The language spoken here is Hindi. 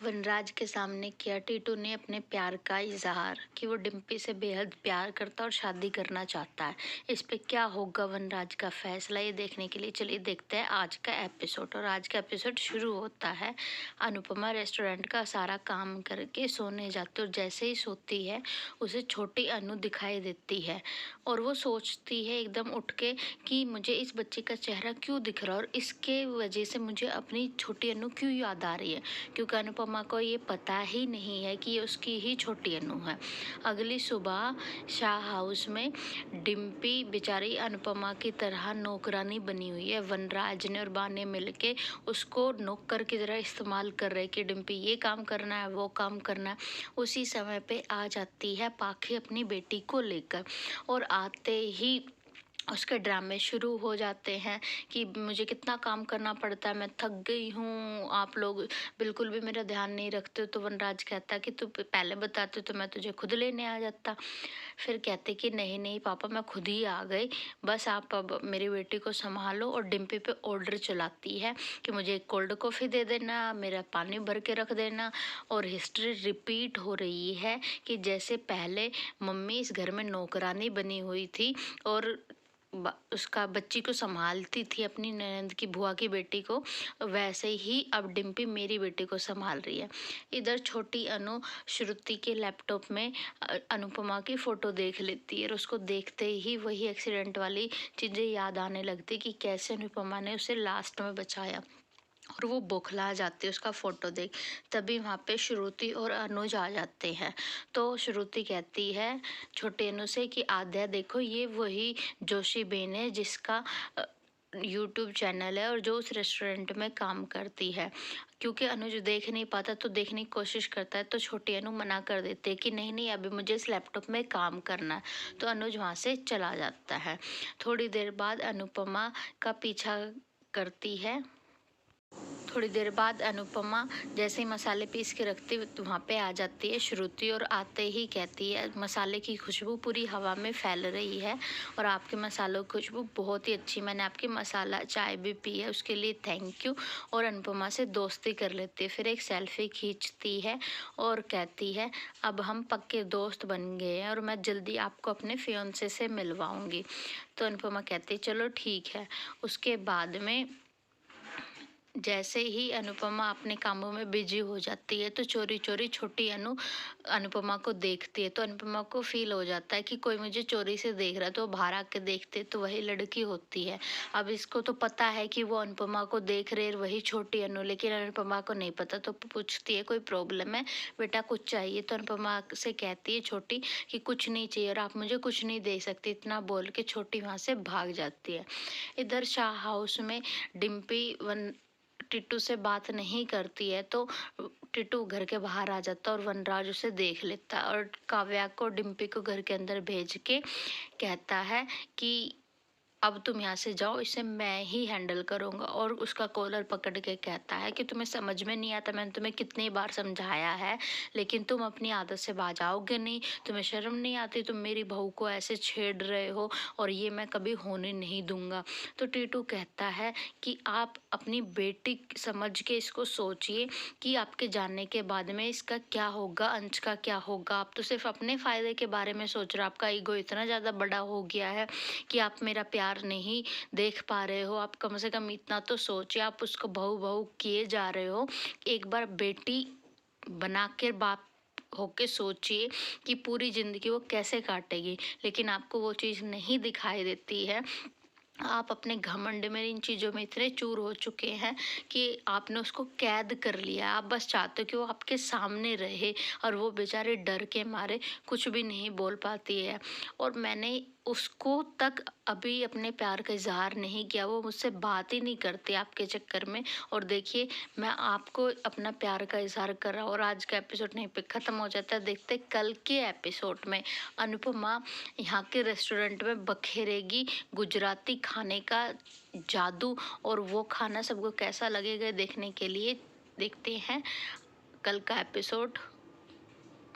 वनराज के सामने किया टीटू ने अपने प्यार का इजहार कि वो डिम्पी से बेहद प्यार करता और शादी करना चाहता है। इस पे क्या होगा वनराज का फैसला, ये देखने के लिए चलिए देखते हैं आज का एपिसोड। और आज का एपिसोड शुरू होता है अनुपमा रेस्टोरेंट का सारा काम करके सोने जाती है और जैसे ही सोती है उसे छोटी अनु दिखाई देती है और वो सोचती है एकदम उठ के कि मुझे इस बच्चे का चेहरा क्यों दिख रहा है और इसके वजह से मुझे अपनी छोटी अनु क्यों याद आ रही है, क्योंकि अनुपमा को ये पता ही नहीं है कि ये उसकी ही छोटी अनु है। अगली सुबह शाह हाउस में डिम्पी बेचारी अनुपमा की तरह नौकरानी बनी हुई है। वनराज ने और बाने मिलके उसको नौकर की तरह इस्तेमाल कर रहे कि डिम्पी ये काम करना है, वो काम करना है। उसी समय पे आ जाती है पाखी अपनी बेटी को लेकर और आते ही उसके ड्रामे शुरू हो जाते हैं कि मुझे कितना काम करना पड़ता है, मैं थक गई हूँ, आप लोग बिल्कुल भी मेरा ध्यान नहीं रखते हो। तो वनराज कहता कि तू पहले बताते तो मैं तुझे खुद लेने आ जाता। फिर कहते कि नहीं नहीं पापा, मैं खुद ही आ गई, बस आप अब मेरी बेटी को संभालो। और डिम्पी पे ऑर्डर चलाती है कि मुझे एक कोल्ड कॉफ़ी दे देना, मेरा पानी भर के रख देना। और हिस्ट्री रिपीट हो रही है कि जैसे पहले मम्मी इस घर में नौकरानी बनी हुई थी और उसका बच्ची को संभालती थी, अपनी ननद की बुआ की बेटी को, वैसे ही अब डिम्पी मेरी बेटी को संभाल रही है। इधर छोटी अनु श्रुति के लैपटॉप में अनुपमा की फ़ोटो देख लेती है और उसको देखते ही वही एक्सीडेंट वाली चीज़ें याद आने लगती कि कैसे अनुपमा ने उसे लास्ट में बचाया और वो बौखला जाती है उसका फोटो देख। तभी वहाँ पे श्रुति और अनुज आ जाते हैं। तो श्रुति कहती है छोटे अनु से कि आद्या देखो, ये वही जोशी बेन है जिसका यूट्यूब चैनल है और जो उस रेस्टोरेंट में काम करती है। क्योंकि अनुज देख नहीं पाता तो देखने की कोशिश करता है, तो छोटी अनु मना कर देती है कि नहीं नहीं अभी मुझे इस लैपटॉप में काम करना है। तो अनुज वहाँ से चला जाता है। थोड़ी देर बाद अनुपमा का पीछा करती है। थोड़ी देर बाद अनुपमा जैसे ही मसाले पीस के रखती तो वहाँ पे आ जाती है श्रुति और आते ही कहती है मसाले की खुशबू पूरी हवा में फैल रही है और आपके मसालों की खुशबू बहुत ही अच्छी, मैंने आपकी मसाला चाय भी पी है, उसके लिए थैंक यू। और अनुपमा से दोस्ती कर लेती है, फिर एक सेल्फी खींचती है और कहती है अब हम पक्के दोस्त बन गए हैं और मैं जल्दी आपको अपने फियोंसे से मिलवाऊंगी। तो अनुपमा कहती है चलो ठीक है। उसके बाद में जैसे ही अनुपमा अपने कामों में बिजी हो जाती है तो चोरी चोरी छोटी अनु अनुपमा को देखती है। तो अनुपमा को फील हो जाता है कि कोई मुझे चोरी से देख रहा है, तो बाहर आके देखते तो वही लड़की होती है। अब इसको तो पता है कि वो अनुपमा को देख रहे वही छोटी अनु, लेकिन अनुपमा को नहीं पता। तो पूछती है कोई प्रॉब्लम है बेटा, कुछ चाहिए? तो अनुपमा से कहती है छोटी कि कुछ नहीं चाहिए और आप मुझे कुछ नहीं दे सकती। इतना बोल के छोटी वहाँ से भाग जाती है। इधर शाह हाउस में डिम्पी टिट्टू से बात नहीं करती है तो टिट्टू घर के बाहर आ जाता है और वनराज उसे देख लेता है और काव्या को डिम्पी को घर के अंदर भेज के कहता है कि अब तुम यहाँ से जाओ, इसे मैं ही हैंडल करूँगा। और उसका कॉलर पकड़ के कहता है कि तुम्हें समझ में नहीं आता, मैंने तुम्हें कितनी बार समझाया है लेकिन तुम अपनी आदत से बाज आओगे नहीं, तुम्हें शर्म नहीं आती, तुम मेरी बहू को ऐसे छेड़ रहे हो और ये मैं कभी होने नहीं दूंगा। तो टीटू कहता है कि आप अपनी बेटी समझ के इसको सोचिए कि आपके जाने के बाद में इसका क्या होगा, अंश का क्या होगा। आप तो सिर्फ अपने फ़ायदे के बारे में सोच रहे हो, आपका ईगो इतना ज़्यादा बड़ा हो गया है कि आप मेरा प्यार नहीं देख पा रहे हो। आप कम से कम इतना तो सोचिए, आप उसको बहू बहू किए जा रहे हो। एक बार बेटी बना के बाप होके सोचिए कि पूरी जिंदगी वो कैसे काटेगी, लेकिन आपको वो चीज़ नहीं दिखाई देती है। आप अपने घमंड में इन चीज़ों में इतने चूर हो चुके हैं कि आपने उसको कैद कर लिया। आप बस चाहते हो कि वो आपके सामने रहे और वो बेचारे डर के मारे कुछ भी नहीं बोल पाती है। और मैंने उसको तक अभी अपने प्यार का इजहार नहीं किया, वो मुझसे बात ही नहीं करती आपके चक्कर में। और देखिए मैं आपको अपना प्यार का इजहार कर रहा हूँ और आज का एपिसोड नहीं पे ख़त्म हो जाता है। देखते कल के एपिसोड में अनुपमा यहाँ के रेस्टोरेंट में बखेरेगी गुजराती खाने का जादू और वो खाना सबको कैसा लगेगा देखने के लिए देखते हैं कल का एपिसोड।